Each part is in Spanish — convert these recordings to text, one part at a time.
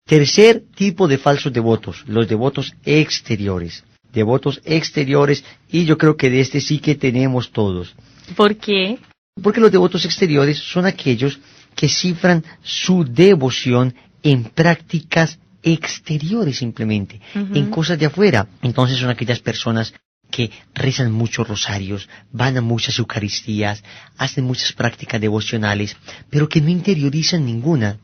Tercer tipo de falsos devotos, los devotos exteriores. Devotos exteriores, y yo creo que de este sí que tenemos todos. ¿Por qué? Porque los devotos exteriores son aquellos que cifran su devoción en prácticas exteriores simplemente, en cosas de afuera. Entonces son aquellas personas que rezan muchos rosarios, van a muchas eucaristías, hacen muchas prácticas devocionales, pero que no interiorizan ninguna.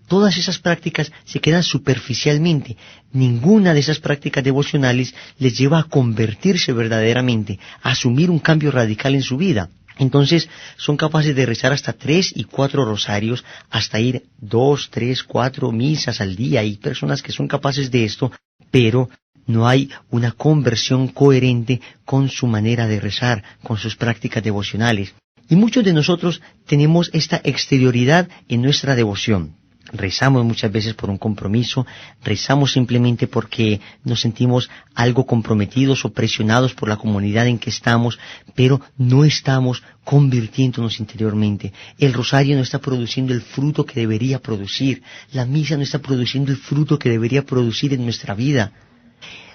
Todas esas prácticas se quedan superficialmente. Ninguna de esas prácticas devocionales les lleva a convertirse verdaderamente, a asumir un cambio radical en su vida. Entonces son capaces de rezar hasta 3 y 4 rosarios, hasta ir 2, 3, 4 misas al día. Hay personas que son capaces de esto, pero no hay una conversión coherente con su manera de rezar, con sus prácticas devocionales. Y muchos de nosotros tenemos esta exterioridad en nuestra devoción. Rezamos muchas veces por un compromiso, rezamos simplemente porque nos sentimos algo comprometidos o presionados por la comunidad en que estamos, pero no estamos convirtiéndonos interiormente. El rosario no está produciendo el fruto que debería producir, la misa no está produciendo el fruto que debería producir en nuestra vida.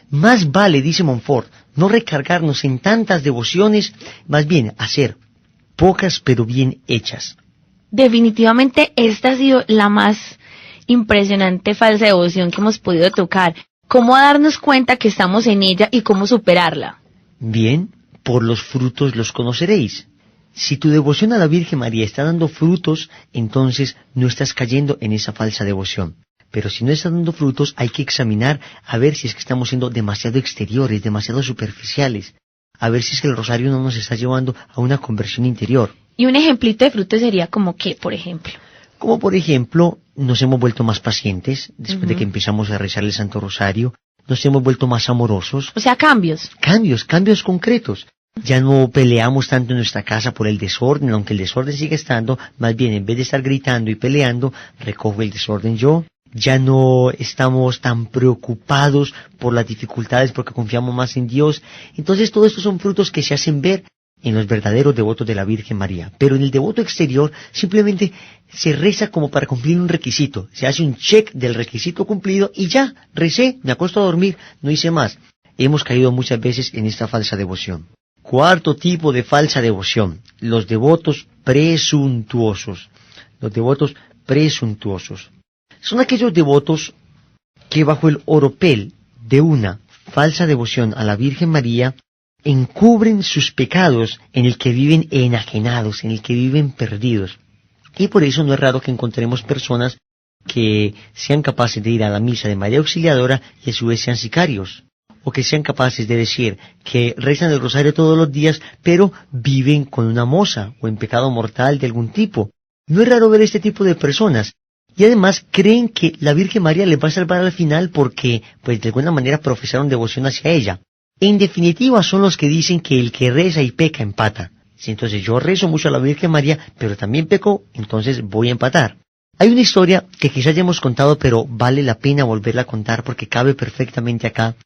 Más vale, dice Montfort, no recargarnos en tantas devociones, más bien hacer pocas pero bien hechas. Definitivamente esta ha sido la más impresionante falsa devoción que hemos podido tocar. ¿Cómo darnos cuenta que estamos en ella y cómo superarla? Bien, por los frutos los conoceréis. Si tu devoción a la Virgen María está dando frutos, entonces no estás cayendo en esa falsa devoción. Pero si no está dando frutos, hay que examinar a ver si es que estamos siendo demasiado exteriores, demasiado superficiales. A ver si es que el rosario no nos está llevando a una conversión interior. Y un ejemplito de fruto sería como ¿qué, por ejemplo? Como por ejemplo, nos hemos vuelto más pacientes después de que empezamos a rezar el Santo Rosario, nos hemos vuelto más amorosos. O sea, cambios. Cambios concretos. Ya no peleamos tanto en nuestra casa por el desorden, aunque el desorden sigue estando, más bien en vez de estar gritando y peleando, recojo el desorden yo. Ya no estamos tan preocupados por las dificultades porque confiamos más en Dios. Entonces todos estos son frutos que se hacen ver en los verdaderos devotos de la Virgen María. Pero en el devoto exterior simplemente se reza como para cumplir un requisito. Se hace un check del requisito cumplido y ya, recé, me acuesto a dormir, no hice más. Hemos caído muchas veces en esta falsa devoción. Cuarto tipo de falsa devoción, los devotos presuntuosos. Los devotos presuntuosos. Son aquellos devotos que bajo el oropel de una falsa devoción a la Virgen María encubren sus pecados en el que viven enajenados, en el que viven perdidos. Y por eso no es raro que encontremos personas que sean capaces de ir a la misa de María Auxiliadora y a su vez sean sicarios. O que sean capaces de decir que rezan el rosario todos los días, pero viven con una moza o en pecado mortal de algún tipo. No es raro ver este tipo de personas. Y además creen que la Virgen María les va a salvar al final porque, pues de alguna manera profesaron devoción hacia ella. En definitiva son los que dicen que el que reza y peca empata. Si entonces yo rezo mucho a la Virgen María, pero también peco, entonces voy a empatar. Hay una historia que quizás ya hemos contado, pero vale la pena volverla a contar porque cabe perfectamente acá,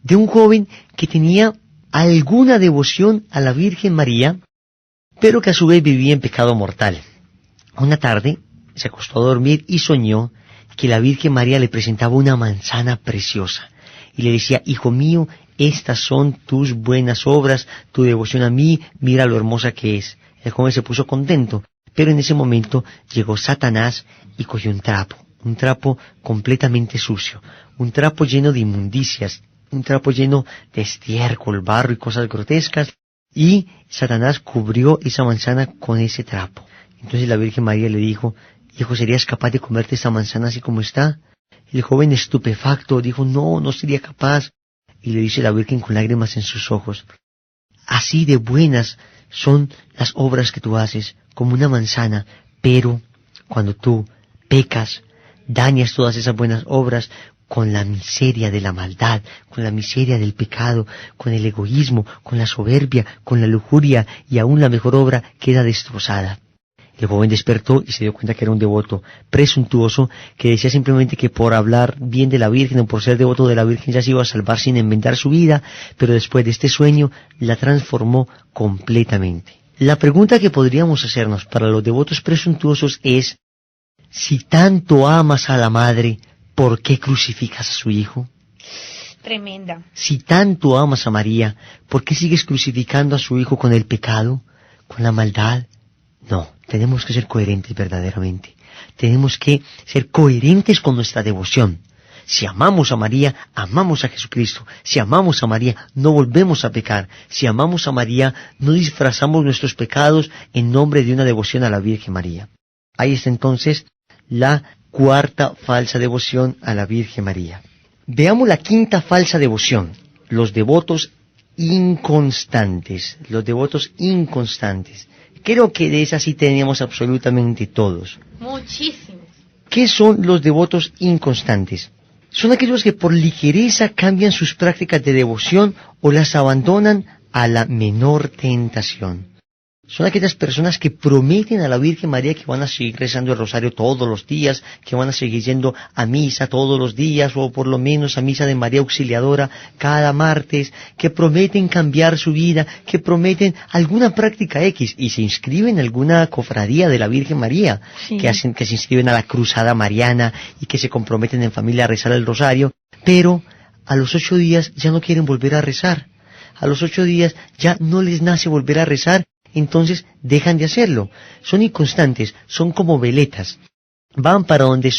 de un joven que tenía alguna devoción a la Virgen María, pero que a su vez vivía en pecado mortal. Una tarde se acostó a dormir y soñó que la Virgen María le presentaba una manzana preciosa y le decía: hijo mío, estas son tus buenas obras, tu devoción a mí, mira lo hermosa que es. El joven se puso contento, pero en ese momento llegó Satanás y cogió un trapo completamente sucio, un trapo lleno de inmundicias, un trapo lleno de estiércol, barro y cosas grotescas, y Satanás cubrió esa manzana con ese trapo. Entonces la Virgen María le dijo: hijo, ¿serías capaz de comerte esta manzana así como está? El joven estupefacto dijo: no sería capaz. Y le dice la Virgen con lágrimas en sus ojos: así de buenas son las obras que tú haces, como una manzana, pero cuando tú pecas, dañas todas esas buenas obras con la miseria de la maldad, con la miseria del pecado, con el egoísmo, con la soberbia, con la lujuria, y aún la mejor obra queda destrozada. El joven despertó y se dio cuenta que era un devoto presuntuoso que decía simplemente que por hablar bien de la Virgen o por ser devoto de la Virgen ya se iba a salvar sin enmendar su vida, pero después de este sueño la transformó completamente. La pregunta que podríamos hacernos para los devotos presuntuosos es: si tanto amas a la Madre, ¿por qué crucificas a su hijo? Tremenda. Si tanto amas a María, ¿por qué sigues crucificando a su hijo con el pecado, con la maldad? No, tenemos que ser coherentes verdaderamente. Tenemos que ser coherentes con nuestra devoción. Si amamos a María, amamos a Jesucristo. Si amamos a María, no volvemos a pecar. Si amamos a María, no disfrazamos nuestros pecados en nombre de una devoción a la Virgen María. Ahí está entonces la cuarta falsa devoción a la Virgen María. Veamos la quinta falsa devoción, los devotos inconstantes. Los devotos inconstantes. Creo que de esas sí tenemos absolutamente todos. Muchísimos. ¿Qué son los devotos inconstantes? Son aquellos que por ligereza cambian sus prácticas de devoción o las abandonan a la menor tentación. Son aquellas personas que prometen a la Virgen María que van a seguir rezando el rosario todos los días, que van a seguir yendo a misa todos los días, o por lo menos a misa de María Auxiliadora cada martes, que prometen cambiar su vida, que prometen alguna práctica X, y se inscriben en alguna cofradía de la Virgen María, Sí. que se inscriben a la Cruzada Mariana, y que se comprometen en familia a rezar el rosario, pero a los 8 días ya no quieren volver a rezar. A los 8 días ya no les nace volver a rezar, entonces dejan de hacerlo. Son inconstantes, son como veletas. Van para donde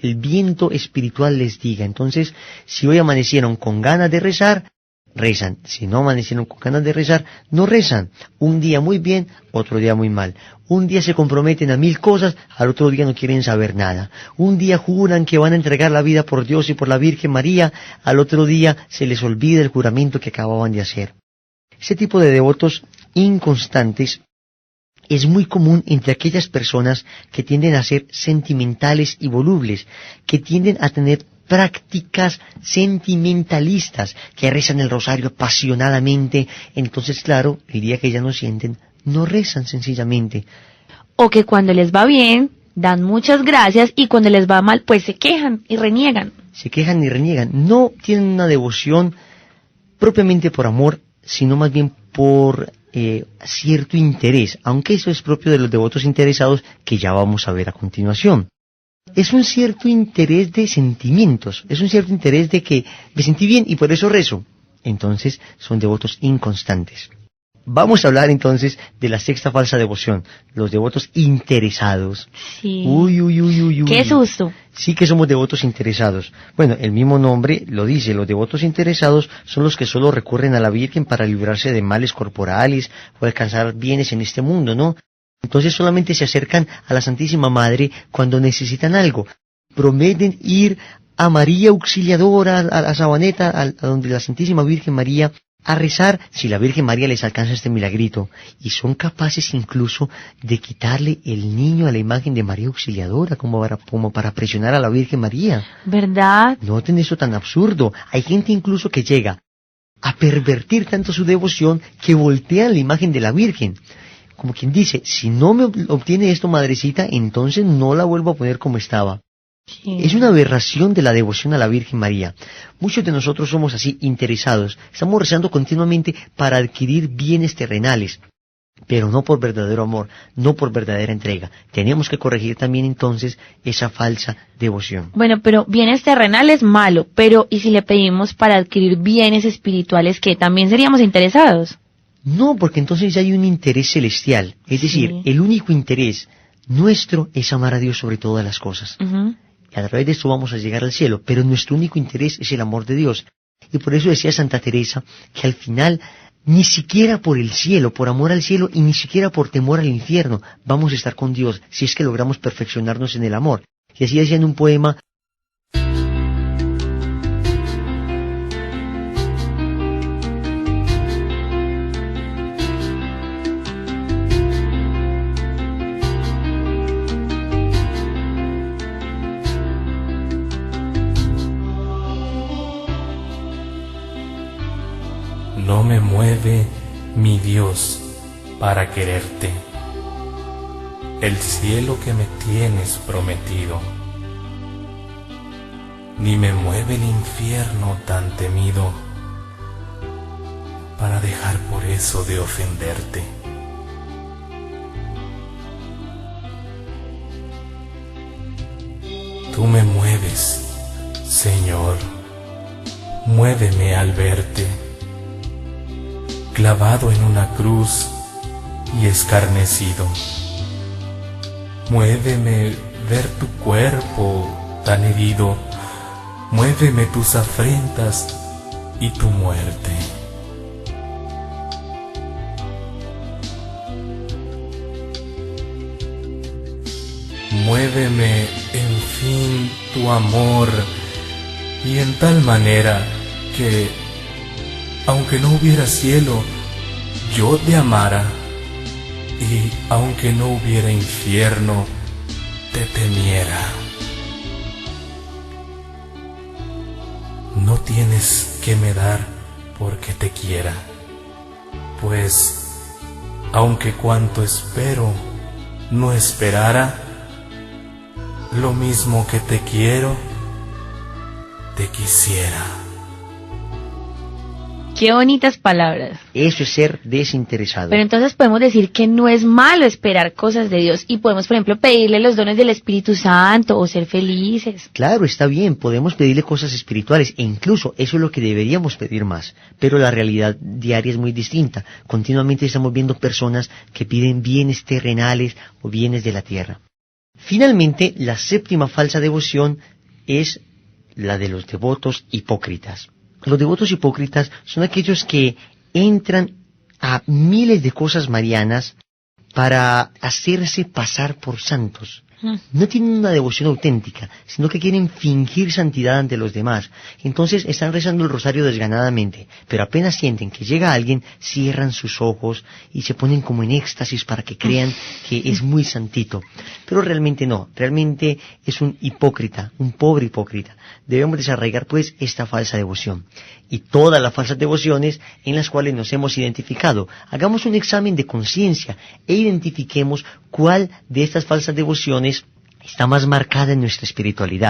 el viento espiritual les diga. Entonces, si hoy amanecieron con ganas de rezar, rezan. Si no amanecieron con ganas de rezar, no rezan. Un día muy bien, otro día muy mal. Un día se comprometen a 1000 cosas, al otro día no quieren saber nada. Un día juran que van a entregar la vida por Dios y por la Virgen María, al otro día se les olvida el juramento que acababan de hacer. Ese tipo de devotos inconstantes es muy común entre aquellas personas que tienden a ser sentimentales y volubles, que tienden a tener prácticas sentimentalistas, que rezan el rosario apasionadamente. Entonces, claro, el día que ya no sienten, no rezan sencillamente. O que cuando les va bien, dan muchas gracias, y cuando les va mal, pues se quejan y reniegan. Se quejan y reniegan. No tienen una devoción propiamente por amor, sino más bien por cierto interés, aunque eso es propio de los devotos interesados que ya vamos a ver a continuación. Es un cierto interés de sentimientos, es un cierto interés de que me sentí bien y por eso rezo. Entonces son devotos inconstantes. Vamos a hablar entonces de la sexta falsa devoción, los devotos interesados. Sí. Uy. ¡Qué susto! Sí que somos devotos interesados. Bueno, el mismo nombre lo dice, los devotos interesados son los que solo recurren a la Virgen para librarse de males corporales o alcanzar bienes en este mundo, ¿no? Entonces solamente se acercan a la Santísima Madre cuando necesitan algo. Prometen ir a María Auxiliadora, a la Sabaneta, a donde la Santísima Virgen María, a rezar si la Virgen María les alcanza este milagrito, y son capaces incluso de quitarle el niño a la imagen de María Auxiliadora como para presionar a la Virgen María. ¿Verdad? Noten eso tan absurdo. Hay gente incluso que llega a pervertir tanto su devoción que voltean la imagen de la Virgen. Como quien dice, si no me obtiene esto, madrecita, entonces no la vuelvo a poner como estaba. Sí. Es una aberración de la devoción a la Virgen María. Muchos de nosotros somos así, interesados. Estamos rezando continuamente para adquirir bienes terrenales, pero no por verdadero amor, no por verdadera entrega. Tenemos que corregir también entonces esa falsa devoción. Bueno, pero bienes terrenales, malo. Pero, ¿y si le pedimos para adquirir bienes espirituales, que también seríamos interesados? No, porque entonces ya hay un interés celestial. Es decir, Sí. el único interés nuestro es amar a Dios sobre todas las cosas. Ujú. Y a través de esto vamos a llegar al cielo, pero nuestro único interés es el amor de Dios. Y por eso decía Santa Teresa que al final, ni siquiera por el cielo, por amor al cielo, y ni siquiera por temor al infierno, vamos a estar con Dios, si es que logramos perfeccionarnos en el amor. Y así decía en un poema: No me mueve, mi Dios, para quererte, el cielo que me tienes prometido, ni me mueve el infierno tan temido, para dejar por eso de ofenderte. Tú me mueves Señor, muéveme al verte, clavado en una cruz y escarnecido. Muéveme ver tu cuerpo tan herido, muéveme tus afrentas y tu muerte. Muéveme, en fin, tu amor, y en tal manera que, aunque no hubiera cielo, yo te amara, y aunque no hubiera infierno, te temiera. No tienes que me dar porque te quiera, pues, aunque cuanto espero no esperara, lo mismo que te quiero, te quisiera. Qué bonitas palabras. Eso es ser desinteresado. Pero entonces podemos decir que no es malo esperar cosas de Dios y podemos, por ejemplo, pedirle los dones del Espíritu Santo o ser felices. Claro, está bien, podemos pedirle cosas espirituales e incluso eso es lo que deberíamos pedir más, pero la realidad diaria es muy distinta. Continuamente estamos viendo personas que piden bienes terrenales o bienes de la tierra. Finalmente, la séptima falsa devoción es la de los devotos hipócritas. Los devotos hipócritas son aquellos que entran a miles de cosas marianas para hacerse pasar por santos. No tienen una devoción auténtica, sino que quieren fingir santidad ante los demás. Entonces están rezando el rosario desganadamente, pero apenas sienten que llega alguien, cierran sus ojos y se ponen como en éxtasis para que crean que es muy santito. Pero realmente no, realmente es un hipócrita, un pobre hipócrita. Debemos desarraigar pues esta falsa devoción y todas las falsas devociones en las cuales nos hemos identificado. Hagamos un examen de conciencia e identifiquemos cuál de estas falsas devociones está más marcada en nuestra espiritualidad.